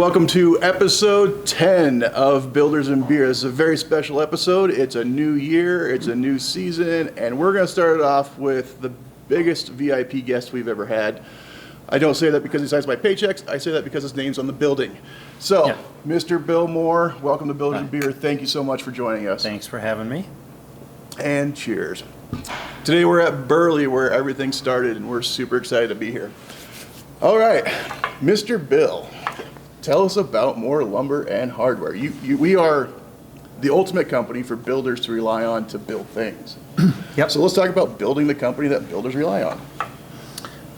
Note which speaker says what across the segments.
Speaker 1: welcome to episode 10 of Builders and Beer. This is a very special episode. It's a new year, it's a new season, and we're going to start it off with the biggest VIP guest we've ever had. I don't say that because he signs my paychecks, I say that because his name's on the building. So, yeah. Mr. Bill Moore, welcome to Builders and Beer. Thank you so much for joining us.
Speaker 2: Thanks for having me.
Speaker 1: And cheers. Today we're at Burley where everything started, and we're super excited to be here. All right, Mr. Bill. Tell us about Moore Lumber and Hardware. We are the ultimate company for builders to rely on to build things.
Speaker 2: Yep.
Speaker 1: So let's talk about building the company that builders rely on.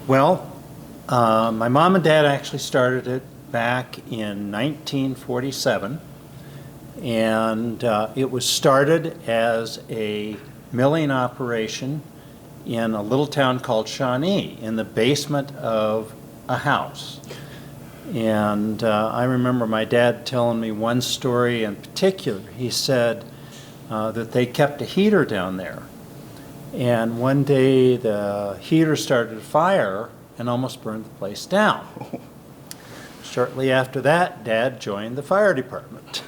Speaker 2: Well, my mom and dad actually started it back in 1947, and it was started as a milling operation in a little town called Shawnee in the basement of a house. And I remember my dad telling me one story in particular. He said that they kept a heater down there. And one day the heater started a fire and almost burned the place down. Shortly after that, Dad joined the fire department.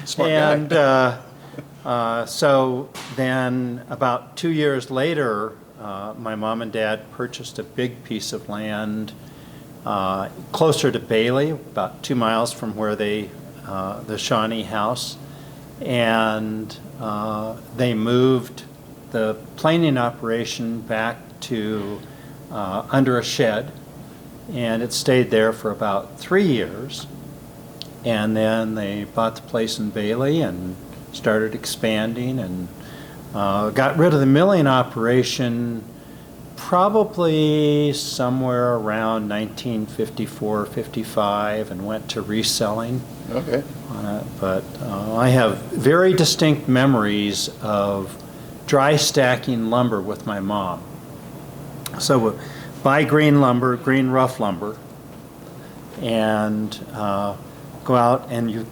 Speaker 1: Smart guy.
Speaker 2: And so then about 2 years later, my mom and dad purchased a big piece of land closer to Bailey, about 2 miles from where the Shawnee house, and they moved the planing operation back to under a shed, and it stayed there for about 3 years, and then they bought the place in Bailey and started expanding and got rid of the milling operation probably somewhere around 1954-55 and went to reselling.
Speaker 1: Okay.
Speaker 2: But I have very distinct memories of dry stacking lumber with my mom. So buy green lumber, green rough lumber, and go out and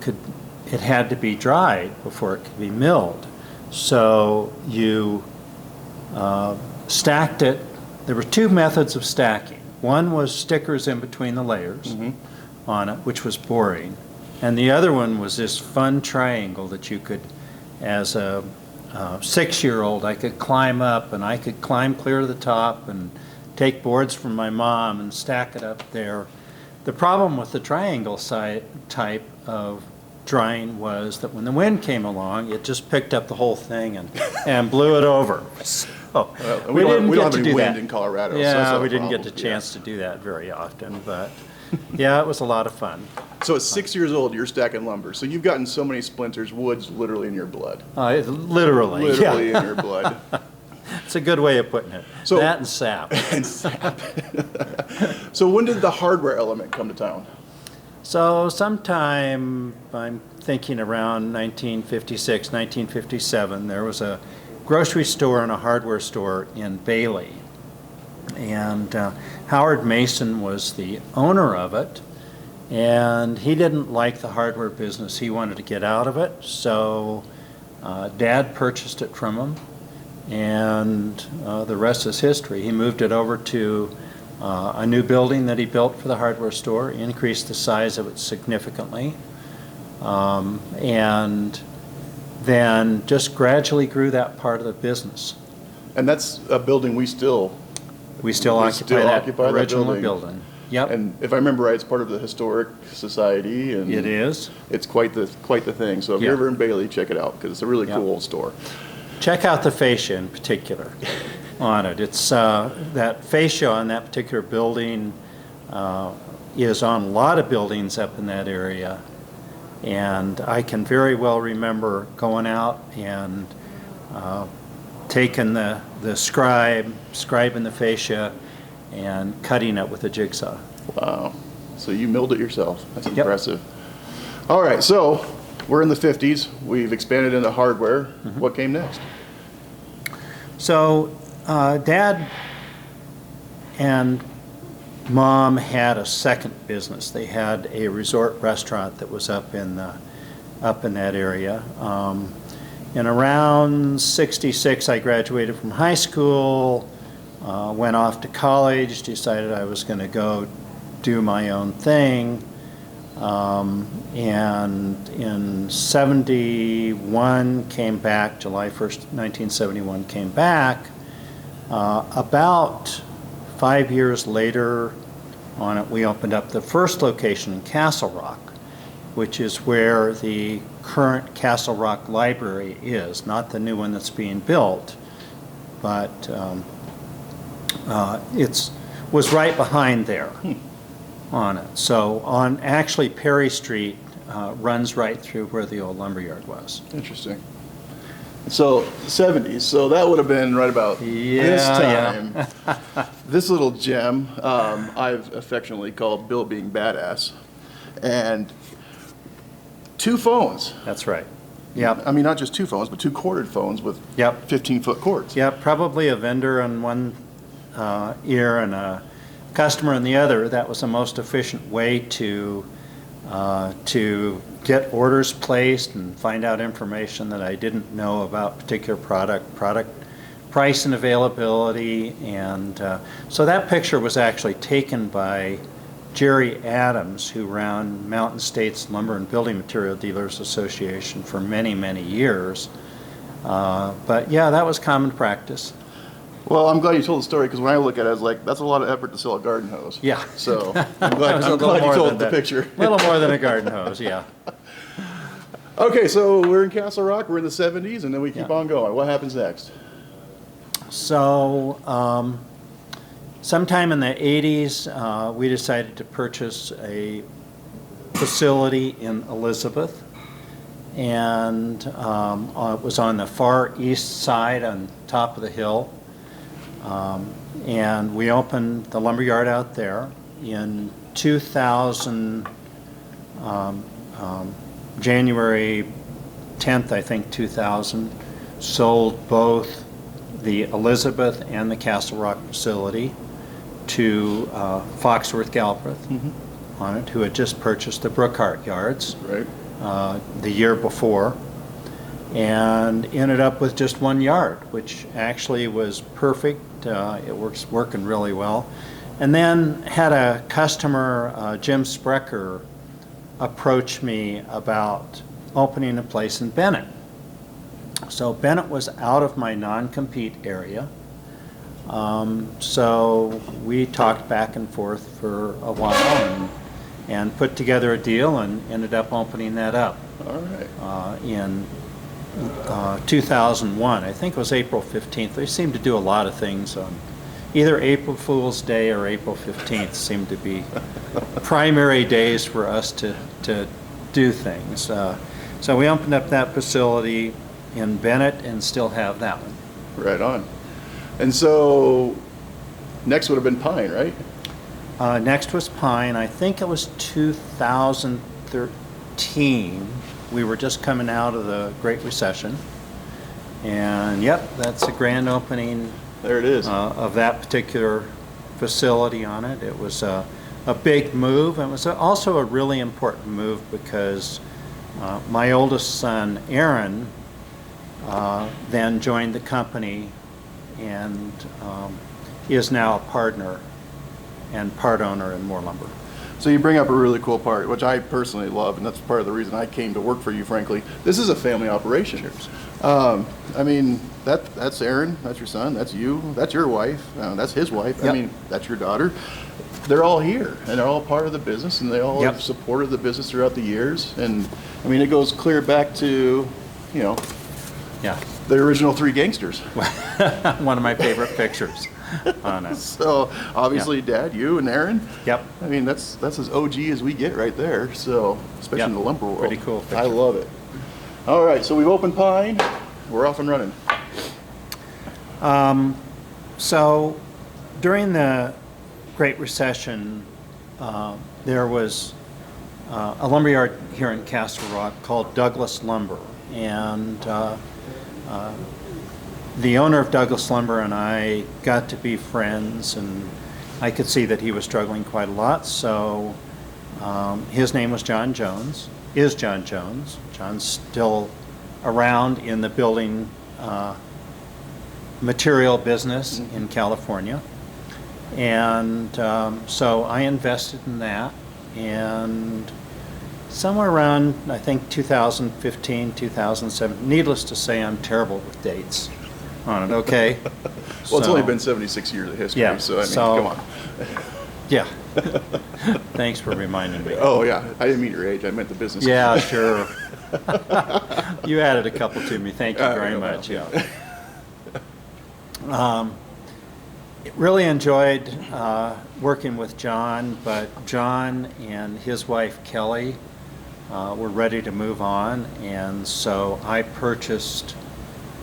Speaker 2: it had to be dried before it could be milled. So you stacked it. There were two methods of stacking. One was stickers in between the layers on it, which was boring. And the other one was this fun triangle that you could, as a 6-year-old, I could climb up, and I could climb clear to the top and take boards from my mom and stack it up there. The problem with the triangle type of drying was that when the wind came along, it just picked up the whole thing and blew it over. So
Speaker 1: we don't have any wind in Colorado.
Speaker 2: Yeah,
Speaker 1: so
Speaker 2: we didn't get the chance to do that very often, but yeah, it was a lot of fun.
Speaker 1: So at 6 years old, you're stacking lumber. So you've gotten so many splinters, wood's literally in your blood.
Speaker 2: Literally
Speaker 1: in your blood.
Speaker 2: It's a good way of putting it.
Speaker 1: So,
Speaker 2: that and sap.
Speaker 1: And sap. So when did the hardware element come to town?
Speaker 2: So sometime, I'm thinking around 1956, 1957, there was a grocery store and a hardware store in Bailey. And Howard Mason was the owner of it, and he didn't like the hardware business. He wanted to get out of it, so Dad purchased it from him, and the rest is history. He moved it over to a new building that he built for the hardware store, increased the size of it significantly, and then just gradually grew that part of the business.
Speaker 1: And that's a building we still
Speaker 2: occupy that original building. Yep.
Speaker 1: And if I remember right, it's part of the Historic Society, and
Speaker 2: it is.
Speaker 1: It's quite the thing. So if you're ever in Bailey, check it out because it's a really cool old store.
Speaker 2: Check out the fascia in particular on it. It's that fascia on that particular building is on a lot of buildings up in that area, and I can very well remember going out and taking the scribing the fascia and cutting it with a jigsaw.
Speaker 1: Wow. So you milled it yourself. That's impressive. All right, so we're in the 50s. We've expanded into hardware. What came next?
Speaker 2: So Dad and Mom had a second business. They had a resort restaurant that was up in that area. In around 66, I graduated from high school, went off to college, decided I was going to go do my own thing. And in 71 came back, July 1st, 1971 came back. About 5 years later on it, we opened up the first location in Castle Rock, which is where the current Castle Rock Library is, not the new one that's being built, but it was right behind there on it. So on actually Perry Street runs right through where the old lumberyard was.
Speaker 1: Interesting. So 70s, so that would have been right about this time.
Speaker 2: Yeah.
Speaker 1: This little gem, I've affectionately called Bill Being Badass. And 2 phones.
Speaker 2: That's right. Yep.
Speaker 1: I mean, not just 2 phones, but 2 corded phones with
Speaker 2: Yep.
Speaker 1: 15-foot cords.
Speaker 2: Yeah, probably a vendor on one ear and a customer on the other. That was the most efficient way to get orders placed and find out information that I didn't know about particular product price and availability. And so that picture was actually taken by Jerry Adams, who ran Mountain States Lumber and Building Material Dealers Association for many, many years. But yeah, that was common practice.
Speaker 1: Well, I'm glad you told the story, because when I look at it, I was like, that's a lot of effort to sell a garden hose.
Speaker 2: Yeah.
Speaker 1: So I'm glad you told the picture.
Speaker 2: A little more than a garden hose, yeah.
Speaker 1: Okay, so we're in Castle Rock, we're in the 70s, and then we keep
Speaker 2: Yeah.
Speaker 1: on going. What happens next?
Speaker 2: So sometime in the 80s, we decided to purchase a facility in Elizabeth, and it was on the far east side on top of the hill. And we opened the lumberyard out there in 2000, January 10th, I think, 2000, sold both the Elizabeth and the Castle Rock facility to Foxworth Galbraith on it, who had just purchased the Brookhart yards
Speaker 1: Right.
Speaker 2: the year before, and ended up with just 1 yard, which actually was perfect. It was working really well. And then had a customer, Jim Sprecher, approach me about opening a place in Bennett. So Bennett was out of my non-compete area. So we talked back and forth for a while and put together a deal and ended up opening that up.
Speaker 1: All right.
Speaker 2: In 2001. I think it was April 15th. They seemed to do a lot of things on either April Fool's Day or April 15th seemed to be primary days for us to do things. So we opened up that facility in Bennett and still have that one.
Speaker 1: Right on. And so next would have been Pine, right?
Speaker 2: Next was Pine. I think it was 2013. We were just coming out of the Great Recession. And yep, that's a grand opening
Speaker 1: There it is.
Speaker 2: of that particular facility on it. It was a big move, and it was also a really important move because my oldest son, Aaron, then joined the company and is now a partner and part owner in Moore Lumber.
Speaker 1: So you bring up a really cool part, which I personally love, and that's part of the reason I came to work for you, frankly. This is a family operation. I mean, that's Aaron, that's your son, that's you, that's your wife, that's his wife.
Speaker 2: Yep.
Speaker 1: I mean, that's your daughter. They're all here, and they're all part of the business, and they all
Speaker 2: Yep.
Speaker 1: have supported the business throughout the years. And I mean, it goes clear back to,
Speaker 2: Yeah,
Speaker 1: the original Three Gangsters.
Speaker 2: one of my favorite pictures on it.
Speaker 1: So obviously, Dad, you and Aaron.
Speaker 2: Yep.
Speaker 1: I mean, that's as OG as we get right there. So especially
Speaker 2: Yep.
Speaker 1: in the lumber world.
Speaker 2: Pretty cool picture.
Speaker 1: I love it. All right, so we've opened Pine. We're off and running.
Speaker 2: So during the Great Recession, there was a lumberyard here in Castle Rock called Douglas Lumber, and the owner of Douglas Lumber and I got to be friends, and I could see that he was struggling quite a lot. So his name was John Jones, is John Jones. John's still around in the building material business in California. And so I invested in that, and somewhere around, I think, 2015, 2007, needless to say, I'm terrible with dates on it, okay?
Speaker 1: Well, it's only been 76 years of history,
Speaker 2: Yeah,
Speaker 1: so I mean,
Speaker 2: so-
Speaker 1: come on.
Speaker 2: Yeah. Thanks for reminding me.
Speaker 1: Oh, yeah, I didn't mean your age, I meant the business.
Speaker 2: Yeah, sure. You added a couple to me. Thank you very
Speaker 1: no,
Speaker 2: much.
Speaker 1: no.
Speaker 2: Yeah. Really enjoyed working with John, but John and his wife Kelly were ready to move on, and so I purchased.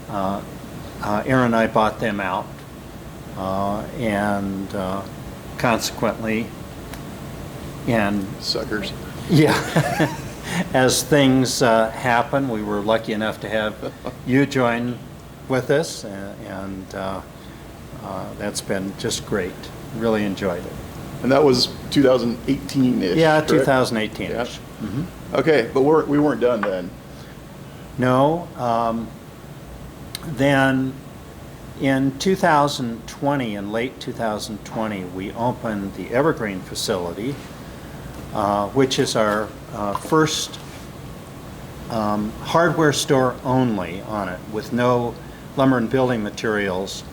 Speaker 2: Aaron and I bought them out, and consequently, and
Speaker 1: Suckers.
Speaker 2: yeah, as things happen, we were lucky enough to have you join with us, and that's been just great. Really enjoyed it.
Speaker 1: And that was 2018-ish,
Speaker 2: Yeah,
Speaker 1: correct?
Speaker 2: 2018.
Speaker 1: Yeah. Okay, but we weren't done then.
Speaker 2: No. Then in 2020, in late 2020, we opened the Evergreen facility, which is our first hardware store only on it, with no lumber and building materials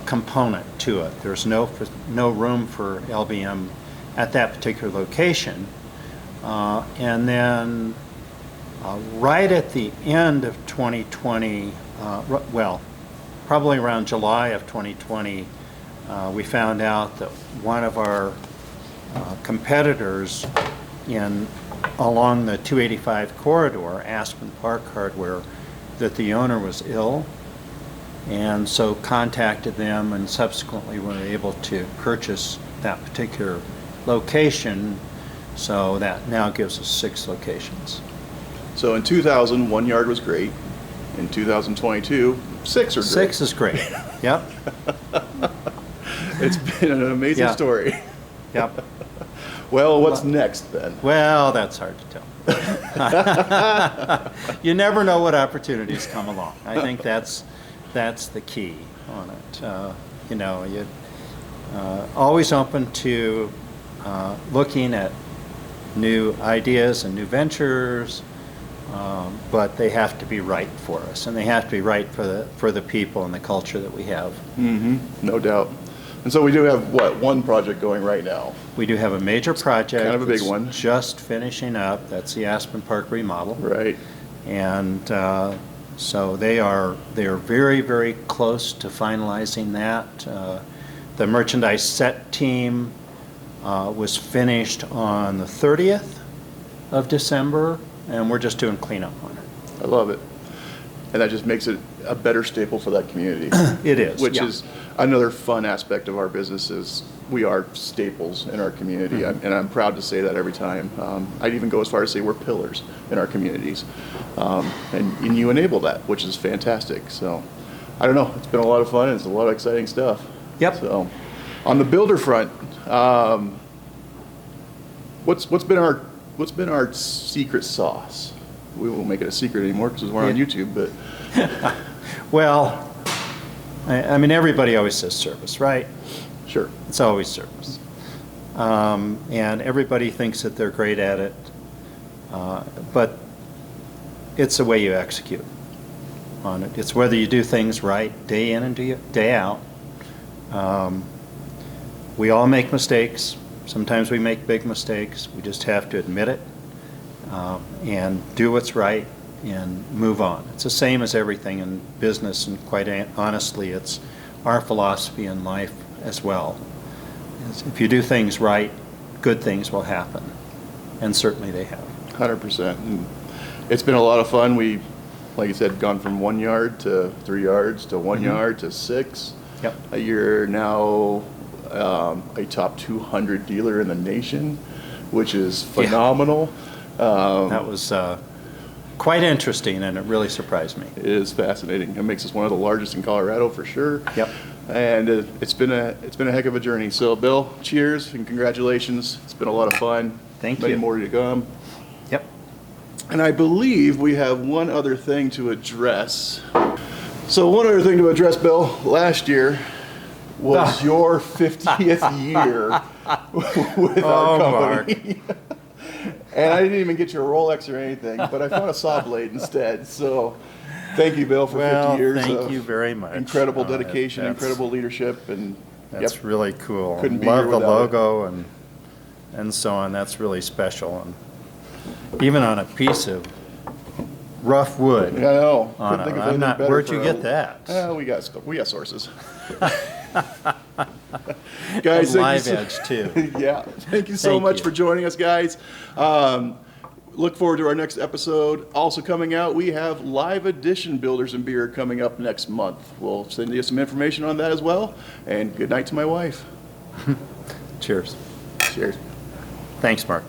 Speaker 2: component to it. There's no room for LBM at that particular location. And then right at the end of 2020, well, probably around July of 2020, we found out that one of our competitors along the 285 corridor, Aspen Park Hardware, that the owner was ill, and so contacted them, and subsequently were able to purchase that particular location. So that now gives us 6 locations.
Speaker 1: So in 2000, 1 yard was great. In 2022, 6 are great.
Speaker 2: 6 is great. Yep.
Speaker 1: It's been an amazing
Speaker 2: Yeah.
Speaker 1: story.
Speaker 2: Yep.
Speaker 1: Well, what's next then?
Speaker 2: Well, that's hard to tell. You never know what opportunities come along. I think that's the key on it. You know, you always open to looking at new ideas and new ventures, but they have to be right for us, and they have to be right for the people and the culture that we have.
Speaker 1: Mm-hmm, no doubt. And so we do have, what, one project going right now?
Speaker 2: We do have a major project.
Speaker 1: Kind of a big
Speaker 2: that's
Speaker 1: one.
Speaker 2: Just finishing up. That's the Aspen Park remodel.
Speaker 1: Right.
Speaker 2: And so they are very, very close to finalizing that. The merchandise set team was finished on the 30th of December, and we're just doing cleanup on it.
Speaker 1: I love it. And that just makes it a better staple for that community.
Speaker 2: It is,
Speaker 1: Which
Speaker 2: yeah.
Speaker 1: is another fun aspect of our business is we are staples in our community.
Speaker 2: Mm-hmm.
Speaker 1: And I'm proud to say that every time. I'd even go as far as say we're pillars in our communities. And you enable that, which is fantastic. So I don't know, it's been a lot of fun and it's a lot of exciting stuff.
Speaker 2: Yep.
Speaker 1: So on the builder front, what's been our secret sauce? We won't make it a secret anymore because we're on
Speaker 2: Yeah.
Speaker 1: YouTube, but
Speaker 2: Well, I mean, everybody always says service, right?
Speaker 1: sure.
Speaker 2: It's always service. And everybody thinks that they're great at it, but it's the way you execute on it. It's whether you do things right day in and day out. We all make mistakes. Sometimes we make big mistakes. We just have to admit it and do what's right and move on. It's the same as everything in business, and quite honestly, it's our philosophy in life as well. If you do things right, good things will happen, and certainly they have.
Speaker 1: 100%. And it's been a lot of fun. We, like you said, gone from 1 yard to 3 yards to 1 yard to 6.
Speaker 2: Yep.
Speaker 1: You're now a top 200 dealer in the nation, which is phenomenal.
Speaker 2: That was quite interesting, and it really surprised me.
Speaker 1: It is fascinating. It makes us one of the largest in Colorado for sure.
Speaker 2: Yep.
Speaker 1: And it's been a heck of a journey. So Bill, cheers and congratulations. It's been a lot of fun.
Speaker 2: Thank
Speaker 1: Many
Speaker 2: you.
Speaker 1: more to come.
Speaker 2: Yep.
Speaker 1: And I believe we have one other thing to address. So one other thing to address, Bill. Last year, was your 50th year with our company. And I didn't even get you a Rolex or anything, but I found a saw blade instead. So thank you, Bill, for 50 years
Speaker 2: thank you very much.
Speaker 1: Incredible dedication, incredible leadership, and
Speaker 2: that's really cool.
Speaker 1: Couldn't be
Speaker 2: Love
Speaker 1: here
Speaker 2: the
Speaker 1: without
Speaker 2: logo and so on. That's really special. And even on a piece of rough wood.
Speaker 1: I know.
Speaker 2: On
Speaker 1: Couldn't think
Speaker 2: a,
Speaker 1: of
Speaker 2: I'm
Speaker 1: anything
Speaker 2: not,
Speaker 1: better
Speaker 2: where'd
Speaker 1: for
Speaker 2: you
Speaker 1: a-
Speaker 2: get that?
Speaker 1: We got sources. Guys,
Speaker 2: And live
Speaker 1: thank you
Speaker 2: edge too.
Speaker 1: yeah, thank you so
Speaker 2: Thank
Speaker 1: much
Speaker 2: you.
Speaker 1: for joining us, guys. Look forward to our next episode. Also coming out, we have live edition Builders and Beer coming up next month. We'll send you some information on that as well. And good night to my wife.
Speaker 2: Cheers.
Speaker 1: Cheers.
Speaker 2: Thanks, Mark.